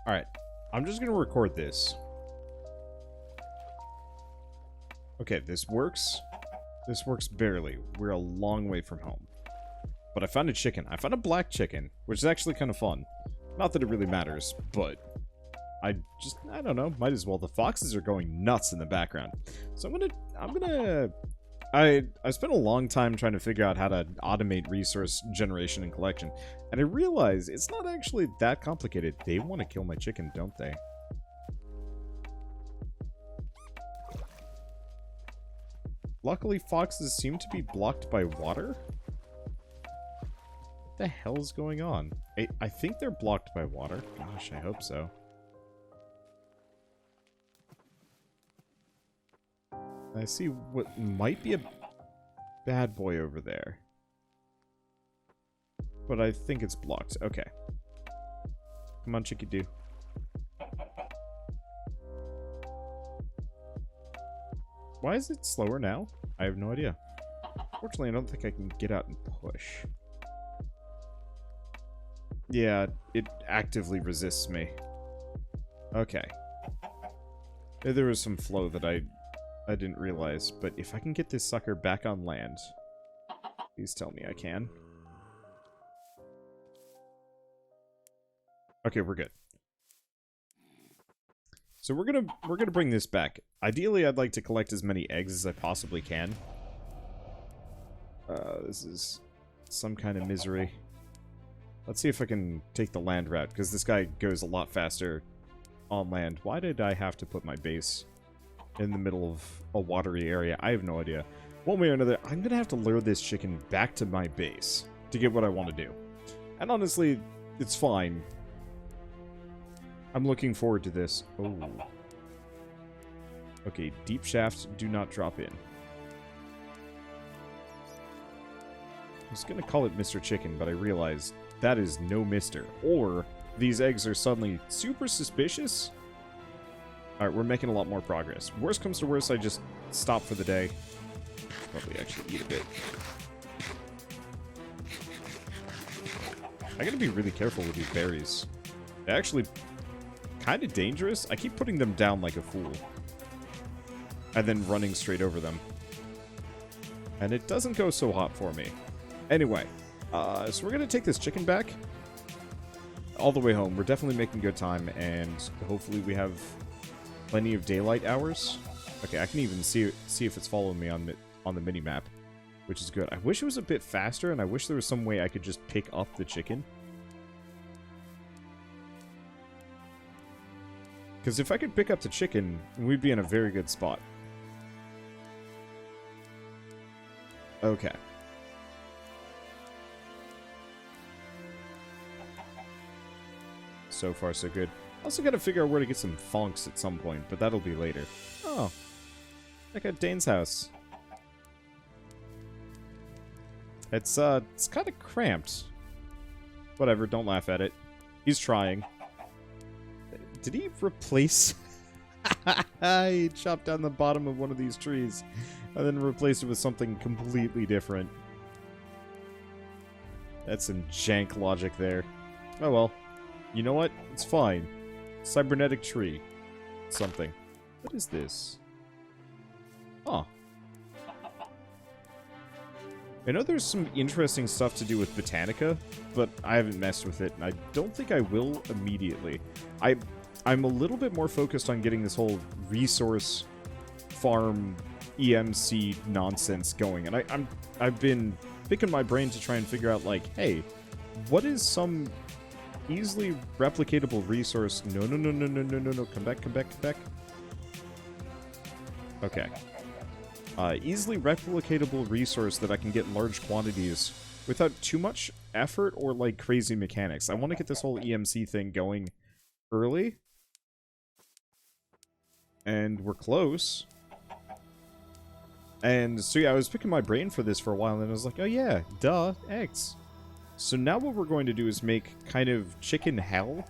Alright. I'm just going to record this. Okay, this works. This works barely. We're a long way from home. But I found a chicken. I found a black chicken, which is actually kind of fun. Not that it really matters, but I don't know, might as well. The foxes are going nuts in the background. So I spent a long time trying to figure out how to automate resource generation and collection, and I realized it's not actually that complicated. They want to kill my chicken, don't they? Luckily, foxes seem to be blocked by water. What the hell is going on? I think they're blocked by water. Gosh, I hope so. I see what might be a bad boy over there. But I think it's blocked. Okay. Come on, Chicky-Doo. Why is it slower now? I have no idea. Fortunately, I don't think I can get out and push. Yeah, it actively resists me. Okay. Maybe there was some flow that I didn't realize, but if I can get this sucker back on land, please tell me I can. Okay, we're good. So we're gonna bring this back. Ideally, I'd like to collect as many eggs as I possibly can. This is some kind of misery. Let's see if I can take the land route, because this guy goes a lot faster on land. Why did I have to put my base in the middle of a watery area? I have no idea. One way or another, I'm gonna have to lure this chicken back to my base to get what I want to do. And honestly, it's fine. I'm looking forward to this. Oh. Okay, deep shaft, do not drop in. I was gonna call it Mr. Chicken, but I realized that is no Mister. Or these eggs are suddenly super suspicious. Alright, we're making a lot more progress. Worst comes to worst, I just stop for the day. Probably actually eat a bit. I gotta be really careful with these berries. They're actually kind of dangerous. I keep putting them down like a fool. And then running straight over them. And it doesn't go so hot for me. Anyway, so we're gonna take this chicken back all the way home. We're definitely making good time, and hopefully we have plenty of daylight hours. Okay, I can even see if it's following me on the mini map, which is good. I wish it was a bit faster, and I wish there was some way I could just pick up the chicken. Because if I could pick up the chicken, we'd be in a very good spot. Okay. So far, so good. Also gotta figure out where to get some fonks at some point, but that'll be later. Oh. Like at Dane's house. It's kind of cramped. Whatever, don't laugh at it. He's trying. Did he replace... He chopped down the bottom of one of these trees and then replaced it with something completely different. That's some jank logic there. Oh well. You know what? It's fine. Cybernetic tree. Something. What is this? Huh. I know there's some interesting stuff to do with Botanica, but I haven't messed with it, and I don't think I will immediately. I'm a little bit more focused on getting this whole resource farm EMC nonsense going, and I've been picking my brain to try and figure out, like, hey, what is some easily replicatable resource? No, come back. Okay. Easily replicatable resource that I can get in large quantities without too much effort or, like, crazy mechanics. I want to get this whole EMC thing going early. And we're close. And so, yeah, I was picking my brain for this for a while, and I was like, oh yeah, duh, eggs. So now what we're going to do is make kind of chicken hell.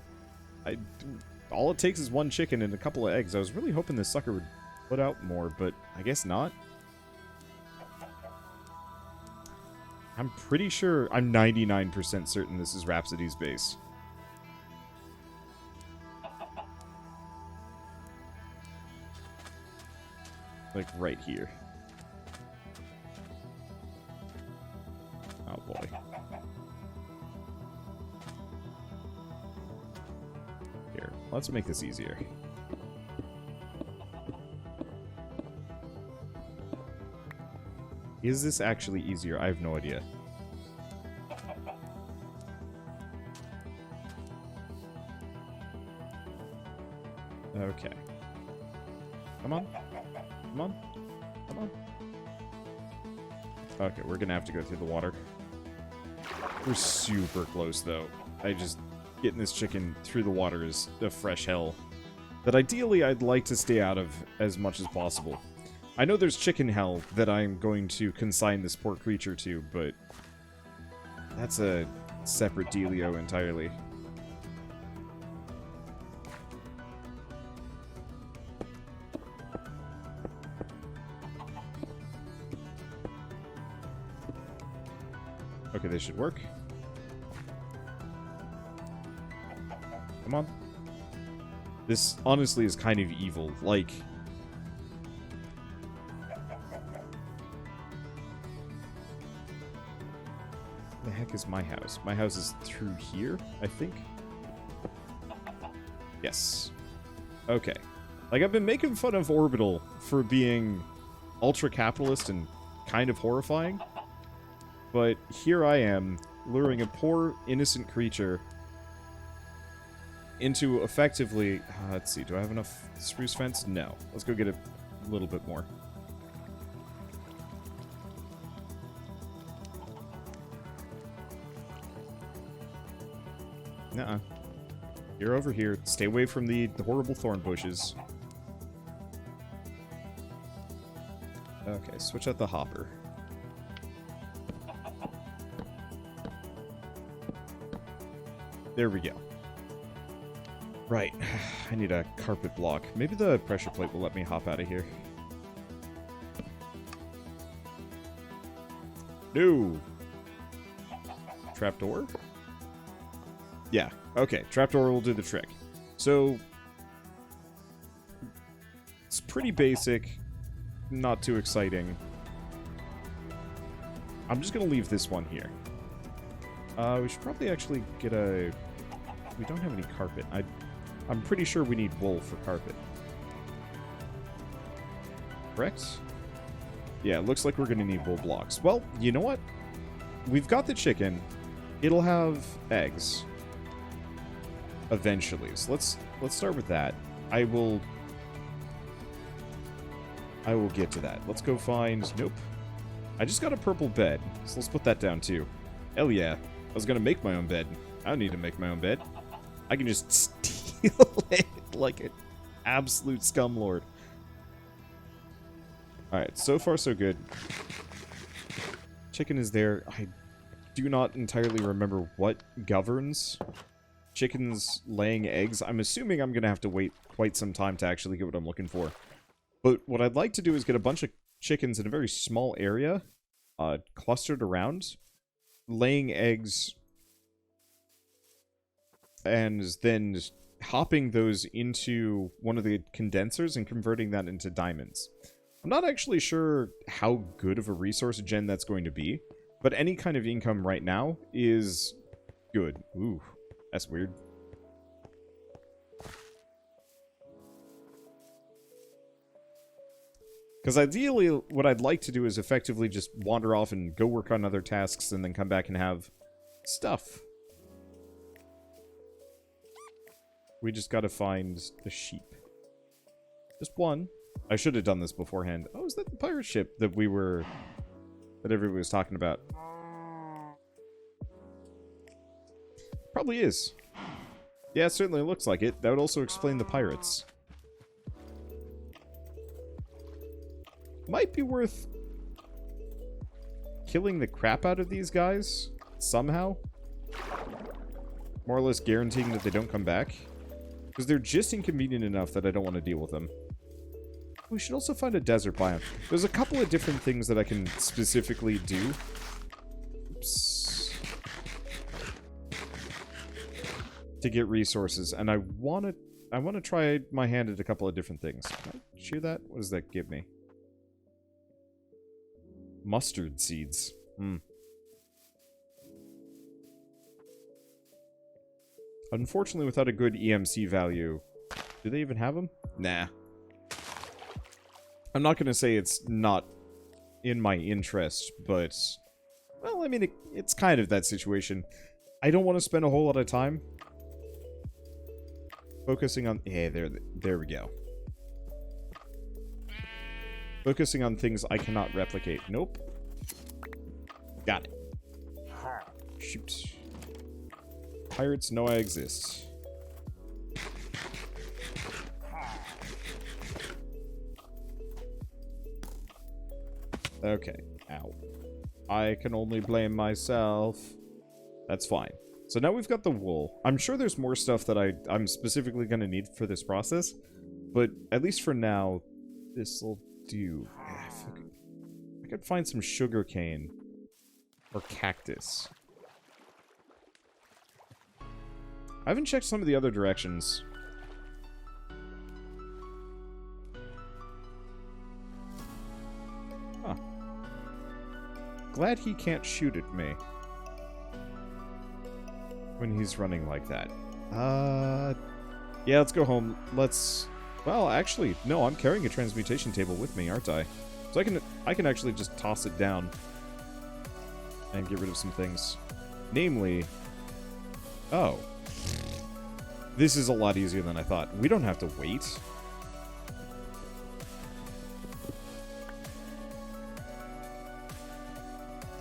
All it takes is one chicken and a couple of eggs. I was really hoping this sucker would put out more, but I guess not. I'm pretty sure, I'm 99% certain this is Rhapsody's base. Like, right here. Oh, boy. Here, let's make this easier. Is this actually easier? I have no idea. Okay. Come on. Come on. Come on. Okay, we're gonna have to go through the water. We're super close, though. Getting this chicken through the water is a fresh hell that ideally I'd like to stay out of as much as possible. I know there's chicken hell that I'm going to consign this poor creature to, but that's a separate dealio entirely. Okay, this should work. Come on. This honestly is kind of evil. Like, the heck is my house? My house is through here, I think. Yes. Okay. Like, I've been making fun of Orbital for being ultra-capitalist and kind of horrifying. But here I am, luring a poor, innocent creature into effectively... let's see, do I have enough spruce fence? No. Let's go get a little bit more. Nuh-uh. You're over here. Stay away from the horrible thorn bushes. Okay, switch out the hopper. There we go. Right. I need a carpet block. Maybe the pressure plate will let me hop out of here. No! Trapdoor? Yeah. Okay. Trapdoor will do the trick. So, it's pretty basic. Not too exciting. I'm just going to leave this one here. We should probably actually get a... We don't have any carpet. I'm pretty sure we need wool for carpet. Correct? Yeah, it looks like we're going to need wool blocks. Well, you know what? We've got the chicken. It'll have eggs. Eventually. So let's start with that. I will get to that. Let's go find... Nope. I just got a purple bed. So let's put that down too. Hell yeah. I was going to make my own bed. I don't need to make my own bed. I can just steal it like an absolute scumlord. Alright, so far so good. Chicken is there. I do not entirely remember what governs chickens laying eggs. I'm assuming I'm going to have to wait quite some time to actually get what I'm looking for. But what I'd like to do is get a bunch of chickens in a very small area, clustered around, laying eggs, and then hopping those into one of the condensers and converting that into diamonds. I'm not actually sure how good of a resource gen that's going to be, but any kind of income right now is good. Ooh, that's weird. Because ideally, what I'd like to do is effectively just wander off and go work on other tasks and then come back and have stuff. We just gotta find a sheep. Just one. I should have done this beforehand. Oh, is that the pirate ship that that everybody was talking about? Probably is. Yeah, it certainly looks like it. That would also explain the pirates. Might be worth killing the crap out of these guys somehow. More or less guaranteeing that they don't come back. Because they're just inconvenient enough that I don't want to deal with them. We should also find a desert biome. There's a couple of different things that I can specifically do. Oops. To get resources, and I want to try my hand at a couple of different things. Can I shear that? What does that give me? Mustard seeds. Unfortunately, without a good EMC value... Do they even have them? Nah. I'm not going to say it's not in my interest, but... Well, I mean, it's kind of that situation. I don't want to spend a whole lot of time focusing on... Yeah, there we go. Focusing on things I cannot replicate. Nope. Got it. Shoot. Pirates know I exist. Okay. Ow. I can only blame myself. That's fine. So now we've got the wool. I'm sure there's more stuff that I'm specifically going to need for this process. But at least for now, this'll do. I could find some sugarcane. Or cactus. I haven't checked some of the other directions. Huh. Glad he can't shoot at me. When he's running like that. Yeah, let's go home. Well, actually, no, I'm carrying a transmutation table with me, aren't I? So I can actually just toss it down. And get rid of some things. Namely... Oh. This is a lot easier than I thought. We don't have to wait.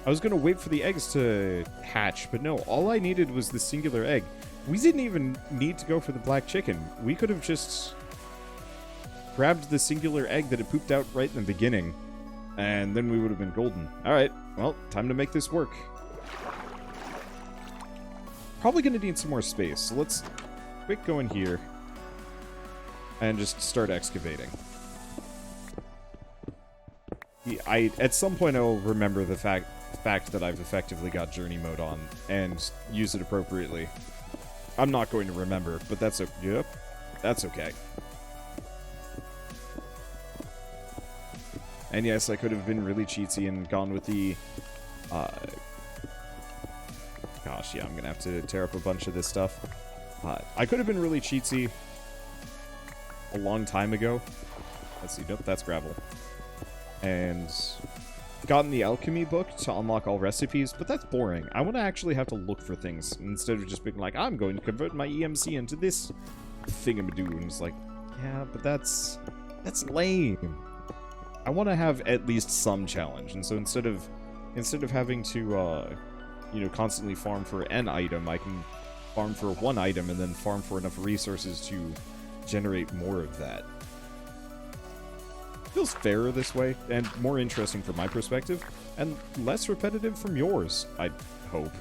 I was going to wait for the eggs to hatch, but no, all I needed was the singular egg. We didn't even need to go for the black chicken. We could have just grabbed the singular egg that had pooped out right in the beginning, and then we would have been golden. Alright, well, time to make this work. Probably going to need some more space, so let's quick go in here and just start excavating. At some point I will remember the fact that I've effectively got journey mode on and use it appropriately. I'm not going to remember, but that's yep, that's okay. And yes, I could have been really cheatsy and gone with the gosh, yeah, I'm gonna have to tear up a bunch of this stuff. I could have been really cheatsy a long time ago. Let's see, nope, that's gravel. And gotten the alchemy book to unlock all recipes, but that's boring. I want to actually have to look for things instead of just being like, I'm going to convert my EMC into this thingamadoo. And it's like, yeah, but that's lame. I want to have at least some challenge, and so instead of having to you know, constantly farm for an item, I can farm for one item and then farm for enough resources to generate more of that. Feels fairer this way, and more interesting from my perspective, and less repetitive from yours, I hope.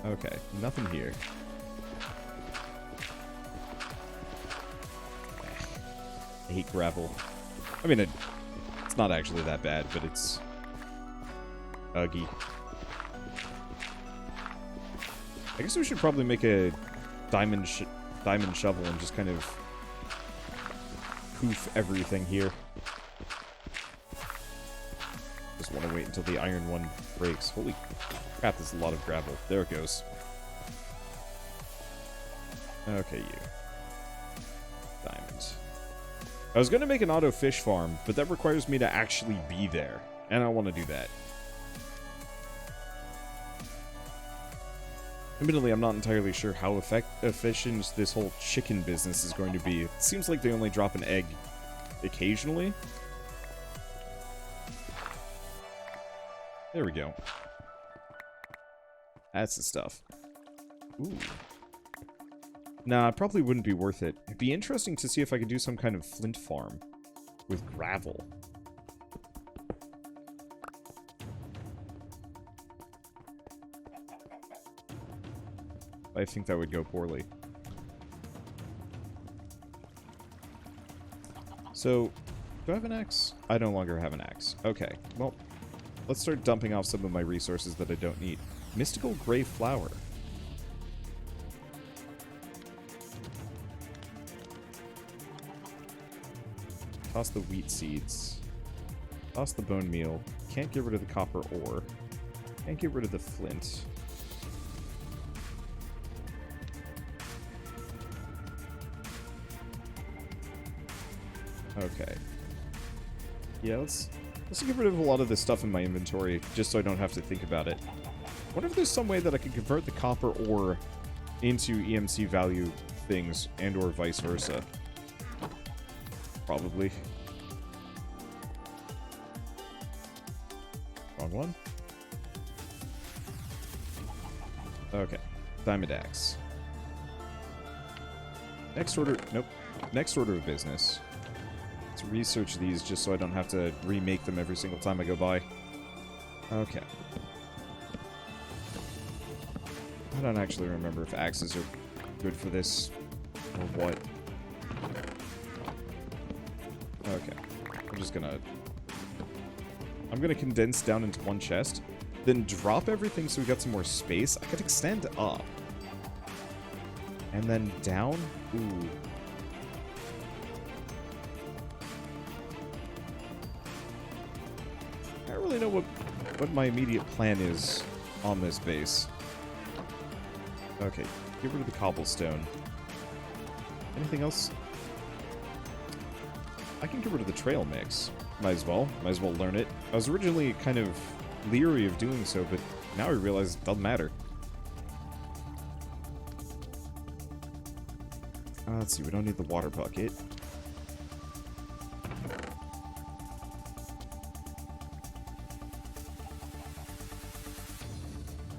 Okay, nothing here. I hate gravel. I mean, it's not actually that bad, but it's uggy. I guess we should probably make a diamond shovel and just kind of poof everything here. Just want to wait until the iron one breaks. Holy crap, there's a lot of gravel. There it goes. Okay, you. Diamonds. I was going to make an auto fish farm, but that requires me to actually be there. And I want to do that. Admittedly, I'm not entirely sure how efficient this whole chicken business is going to be. It seems like they only drop an egg occasionally. There we go. That's the stuff. Ooh. Nah, it probably wouldn't be worth it. It'd be interesting to see if I could do some kind of flint farm with gravel. I think that would go poorly. So, do I have an axe? I no longer have an axe. Okay, well, let's start dumping off some of my resources that I don't need. Mystical gray flower. Toss the wheat seeds. Toss the bone meal. Can't get rid of the copper ore. Can't get rid of the flint. Okay. Yeah, let's get rid of a lot of this stuff in my inventory, just so I don't have to think about it. I wonder if there's some way that I can convert the copper ore into EMC value things, and or vice versa. Probably. Wrong one. Okay. Diamond axe. Next order... Nope. Next order of business. Let's research these just so I don't have to remake them every single time I go by. Okay. I don't actually remember if axes are good for this or what. Okay. I'm gonna condense down into one chest, then drop everything so we got some more space. I could extend up. And then down? Ooh. I don't really know what my immediate plan is on this base. Okay, get rid of the cobblestone. Anything else? I can get rid of the trail mix. Might as well learn it. I was originally kind of leery of doing so, but now I realize it doesn't matter. Let's see, we don't need the water bucket.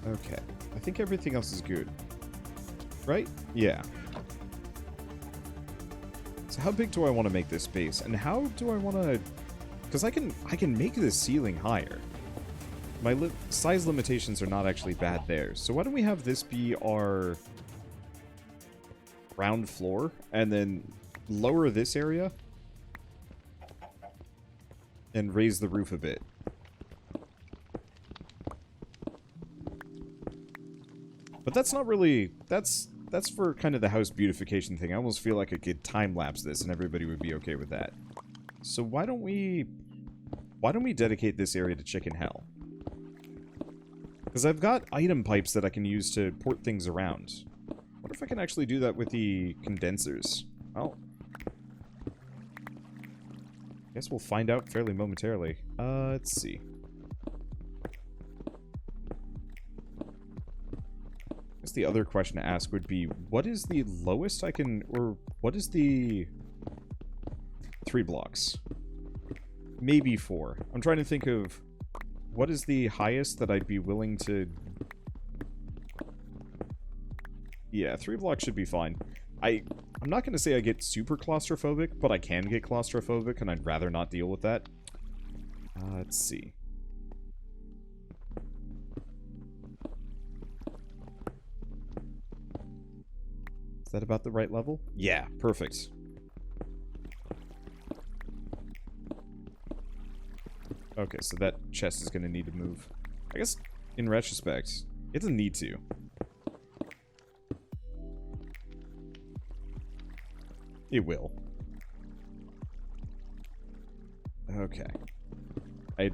Okay, I think everything else is good. Right? Yeah. So how big do I want to make this base? And how do I want to... Because I can make this ceiling higher. My size limitations are not actually bad there. So why don't we have this be our ground floor, and then lower this area, and raise the roof a bit. But that's not really... That's for kind of the house beautification thing. I almost feel like I could time-lapse this and everybody would be okay with that. So why don't we dedicate this area to chicken hell? Because I've got item pipes that I can use to port things around. I wonder if I can actually do that with the condensers. Well, guess we'll find out fairly momentarily. Let's see. I guess the other question to ask would be, what is the lowest I can, or what is the 3 blocks? Maybe 4. I'm trying to think of what is the highest that I'd be willing to... Yeah, 3 blocks should be fine. I'm not going to say I get super claustrophobic, but I can get claustrophobic, and I'd rather not deal with that. Let's see. Is that about the right level? Yeah, perfect. Okay, so that chest is going to need to move. I guess, in retrospect, it doesn't need to. It will. Okay. I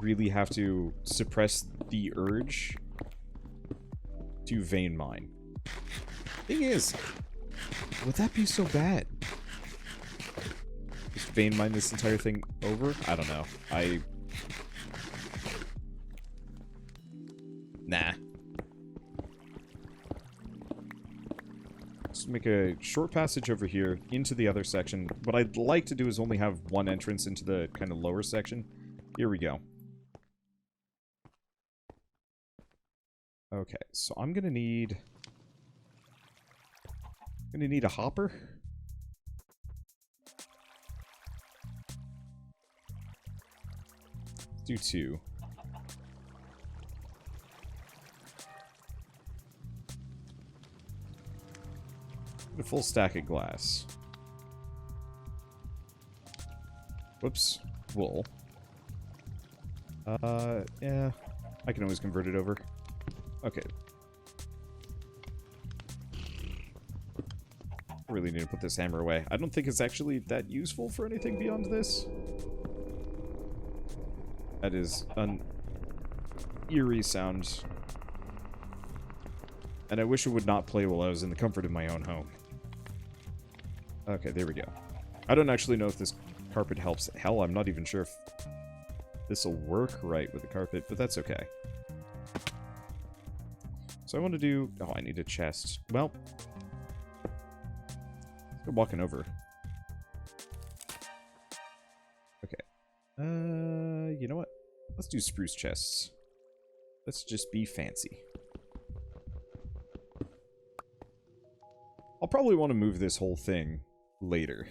really have to suppress the urge to vein mine. Thing is, would that be so bad? Just vein mine this entire thing over? I don't know. Nah. Let's make a short passage over here into the other section. What I'd like to do is only have one entrance into the kind of lower section. Here we go. Okay, so I'm gonna need a hopper. Let's do 2. A full stack of glass. Whoops. Wool. Yeah. I can always convert it over. Okay. I really need to put this hammer away. I don't think it's actually that useful for anything beyond this. That is an eerie sound. And I wish it would not play while I was in the comfort of my own home. Okay, there we go. I don't actually know if this carpet helps. Hell, I'm not even sure if this will work right with the carpet, but that's okay. So I want to do... Oh, I need a chest. Well, let's go walking over. Okay. You know what? Let's do spruce chests. Let's just be fancy. I'll probably want to move this whole thing later.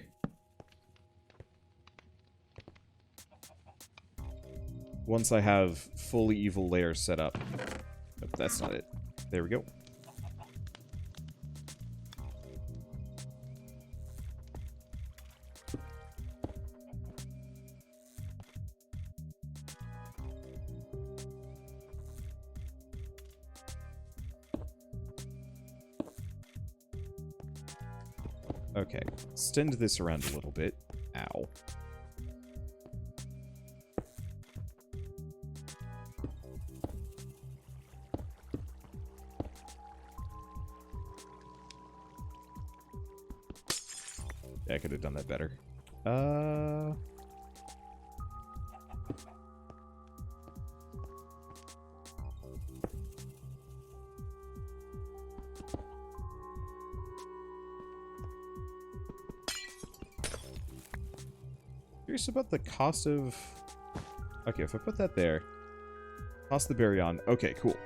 Once I have fully evil layers set up. Nope, that's not it. There we go. Okay, extend this around a little bit. Ow. Yeah, I could have done that better. Curious about the cost of... Okay, if I put that there... Toss the berry on. Okay, cool.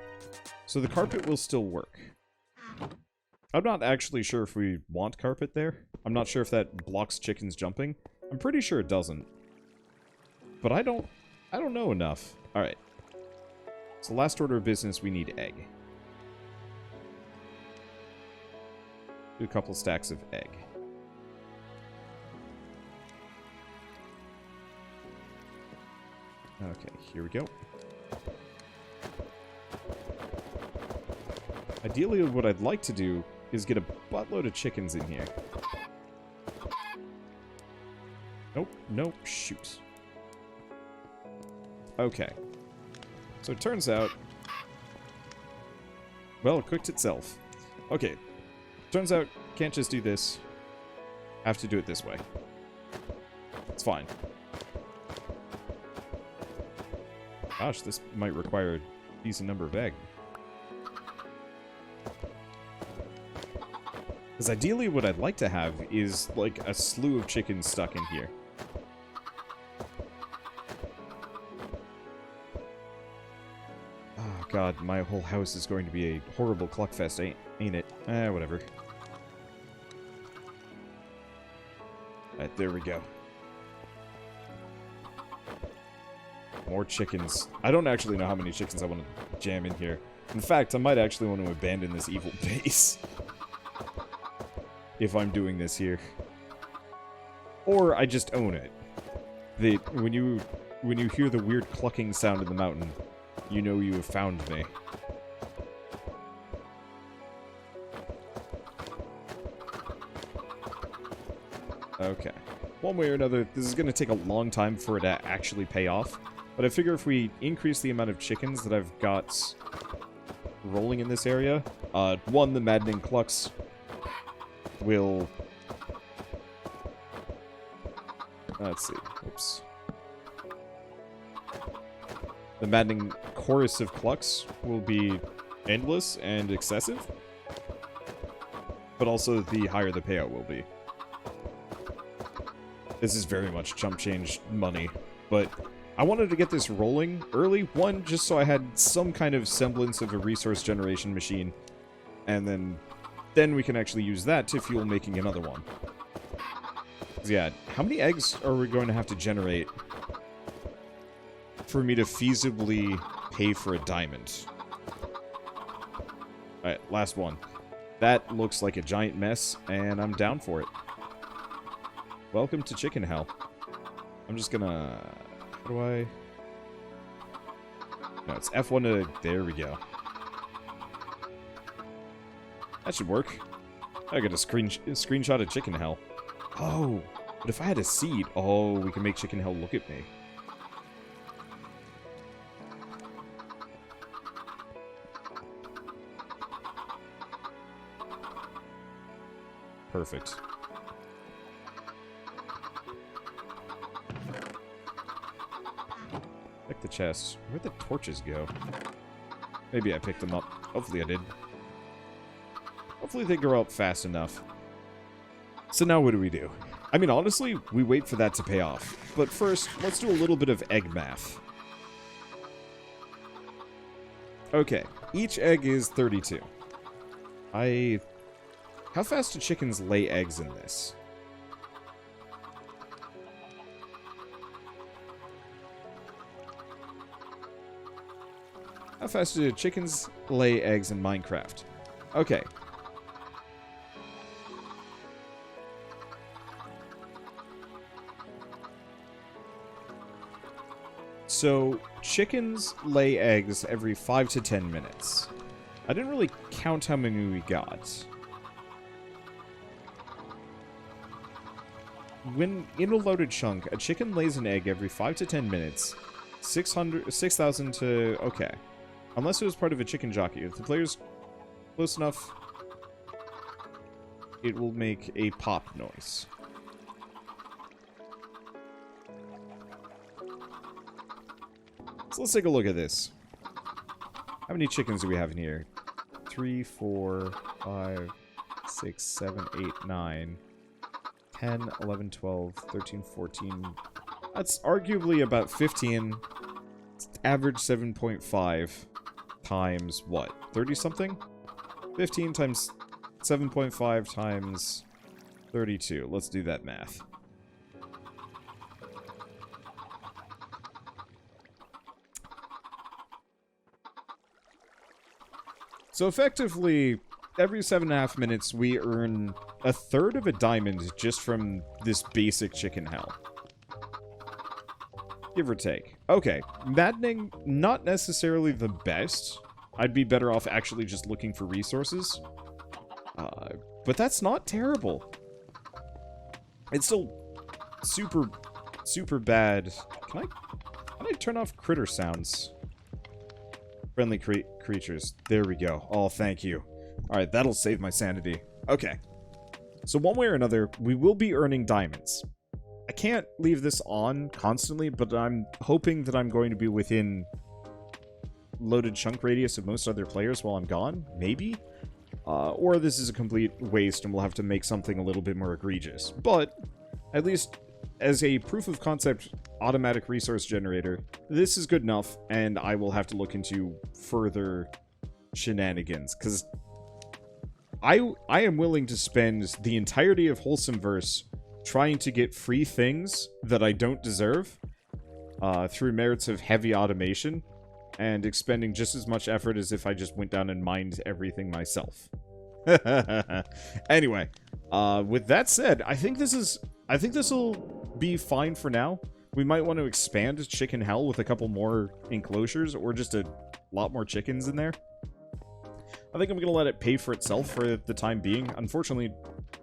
So the carpet will still work. I'm not actually sure if we want carpet there. I'm not sure if that blocks chickens jumping. I'm pretty sure it doesn't. But I don't know enough. Alright. So last order of business, we need egg. Do a couple stacks of egg. Okay, here we go. Ideally, what I'd like to do is get a buttload of chickens in here. Nope, nope, shoot. Okay. So it turns out... Well, it cooked itself. Okay. Turns out, can't just do this. Have to do it this way. It's fine. Gosh, this might require a decent number of egg. Because ideally what I'd like to have is, like, a slew of chickens stuck in here. Oh god, my whole house is going to be a horrible cluckfest, ain't it? Whatever. Alright, there we go. More chickens. I don't actually know how many chickens I want to jam in here. In fact, I might actually want to abandon this evil base. If I'm doing this here. Or I just own it. When you hear the weird clucking sound in the mountain, you know you have found me. Okay. One way or another, this is going to take a long time for it to actually pay off. But I figure if we increase the amount of chickens that I've got rolling in this area, one, the maddening clucks will... Let's see. Oops. The maddening chorus of clucks will be endless and excessive. But also the higher the payout will be. This is very much chump change money, but I wanted to get this rolling early. One, just so I had some kind of semblance of a resource generation machine, and then we can actually use that to fuel making another one. Yeah, how many eggs are we going to have to generate for me to feasibly pay for a diamond? Alright, last one. That looks like a giant mess, and I'm down for it. Welcome to chicken hell. I'm just gonna... How do I... No, it's F1 to... There we go. That should work. I got a screenshot of chicken hell. Oh, but if I had a seed, oh, we can make chicken hell look at me. Perfect. Check the chest. Where'd the torches go? Maybe I picked them up. Hopefully I did. Hopefully they grow up fast enough. So now what do? I mean, honestly, we wait for that to pay off. But first, let's do a little bit of egg math. Okay, each egg is 32. How fast do chickens lay eggs in this? How fast do chickens lay eggs in Minecraft? Okay. So, chickens lay eggs every 5 to 10 minutes. I didn't really count how many we got. When in a loaded chunk, a chicken lays an egg every 5 to 10 minutes. 6,000 to... Okay. Unless it was part of a chicken jockey. If the player's close enough, it will make a pop noise. So let's take a look at this. How many chickens do we have in here? 3, 4, 5, 6, 7, 8, 9, 10, 11, 12, 13, 14. That's arguably about 15. Average 7.5 times what? 30 something? 15 times 7.5 times 32. Let's do that math. So effectively, every 7.5 minutes, we earn a third of a diamond just from this basic chicken hell. Give or take. Okay, maddening, not necessarily the best. I'd be better off actually just looking for resources. But that's not terrible. It's still super, super bad. Can I turn off critter sounds? Friendly creatures. There we go. Oh, thank you. Alright, that'll save my sanity. Okay. So one way or another, we will be earning diamonds. I can't leave this on constantly, but I'm hoping that I'm going to be within loaded chunk radius of most other players while I'm gone. Maybe? Or this is a complete waste and we'll have to make something a little bit more egregious. But, at least as a proof of concept automatic resource generator, this is good enough, and I will have to look into further shenanigans, because I am willing to spend the entirety of WholesomeVerse trying to get free things that I don't deserve through merits of heavy automation, and expending just as much effort as if I just went down and mined everything myself. Anyway, with that said, I think this will be fine for now. We might want to expand Chicken Hell with a couple more enclosures, or just a lot more chickens in there. I think I'm going to let it pay for itself for the time being. Unfortunately,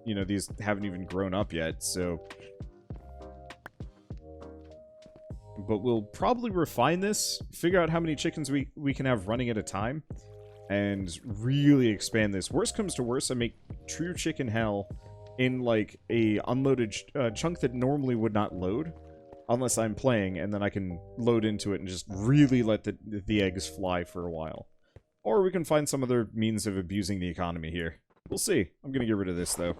you know, these haven't even grown up yet, so... But we'll probably refine this, figure out how many chickens we can have running at a time, and really expand this. Worst comes to worst, I make true Chicken Hell in, like, a unloaded chunk that normally would not load, unless I'm playing, and then I can load into it and just really let the eggs fly for a while. Or we can find some other means of abusing the economy here. We'll see. I'm going to get rid of this, though.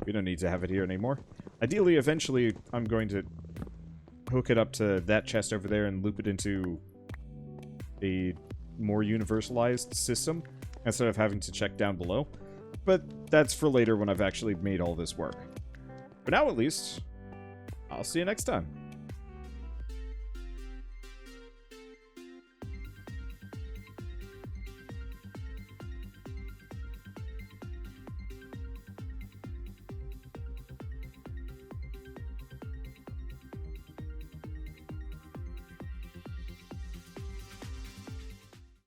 We don't need to have it here anymore. Ideally, eventually, I'm going to hook it up to that chest over there and loop it into a more universalized system, instead of having to check down below. But that's for later when I've actually made all this work. For now, at least, I'll see you next time.